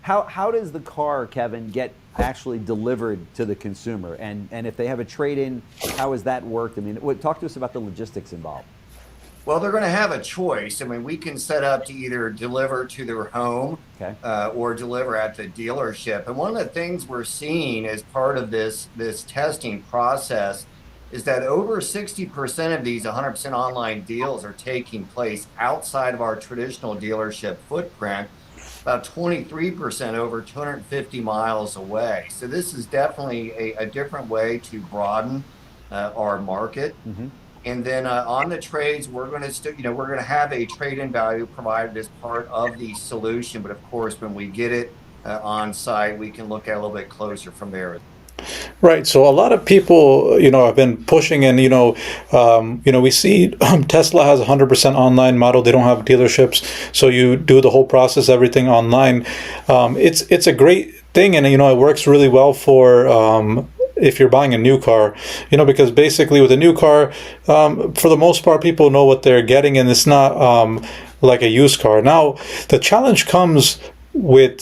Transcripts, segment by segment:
How does the car, Kevin, get actually delivered to the consumer? And if they have a trade-in, how has that worked? I mean, talk to us about the logistics involved. Well, they're going to have a choice. I mean, we can set up to either deliver to their home Okay. or deliver at the dealership. And one of the things we're seeing as part of this testing process is that over 60% of these 100% online deals are taking place outside of our traditional dealership footprint, about 23% over 250 miles away. So this is definitely a different way to broaden our market. Hmm. And then on the trades, we're going to we're going to have a trade-in value provided as part of the solution. But of course, when we get it on site, we can look at it a little bit closer from there. Right. So a lot of people, have been pushing, and we see Tesla has 100% online model. They don't have dealerships, so you do the whole process, everything online. It's a great thing, and it works really well for if you're buying a new car, because basically with a new car, for the most part, people know what they're getting, and it's not like a used car. Now, the challenge comes with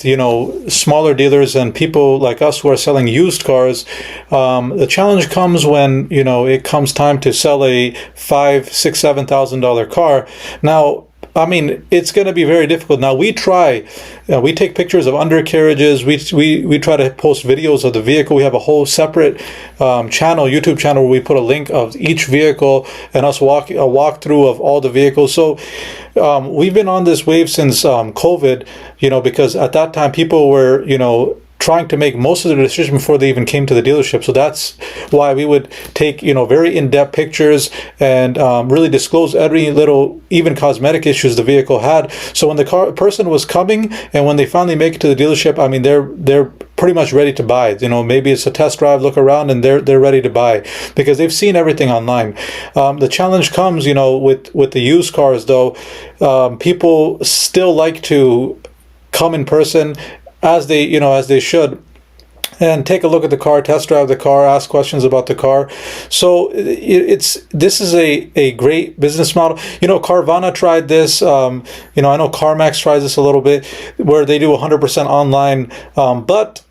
smaller dealers and people like us who are selling used cars. The challenge comes when it comes time to sell a $5,000, $6,000, $7,000 car. Now, I mean, it's going to be very difficult. Now we take pictures of undercarriages. We try to post videos of the vehicle. We have a whole separate YouTube channel, where we put a link of each vehicle and us a walkthrough of all the vehicles. So we've been on this wave since COVID, because at that time people were, trying to make most of the decision before they even came to the dealership. So that's why we would take, very in-depth pictures and really disclose every little, even cosmetic issues the vehicle had. So when the person was coming and when they finally make it to the dealership, I mean, they're pretty much ready to buy. Maybe it's a test drive, look around, and they're ready to buy because they've seen everything online. The challenge comes, with the used cars, though. People still like to come in person, as they should, and take a look at the car, test drive the car, ask questions about the car. So this is a great business model. Carvana tried this. I know CarMax tries this a little bit, where they do 100% online. But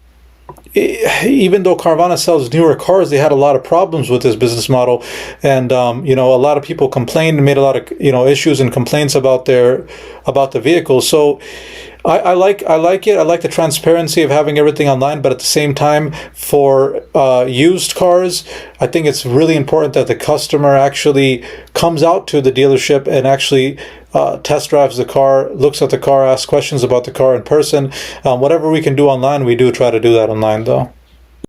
even though Carvana sells newer cars, they had a lot of problems with this business model, and a lot of people complained and made a lot of issues and complaints about the vehicles. So I like it. I like the transparency of having everything online, but at the same time, for used cars, I think it's really important that the customer actually comes out to the dealership and actually test drives the car, looks at the car, asks questions about the car in person. Whatever we can do online, we do try to do that online, though.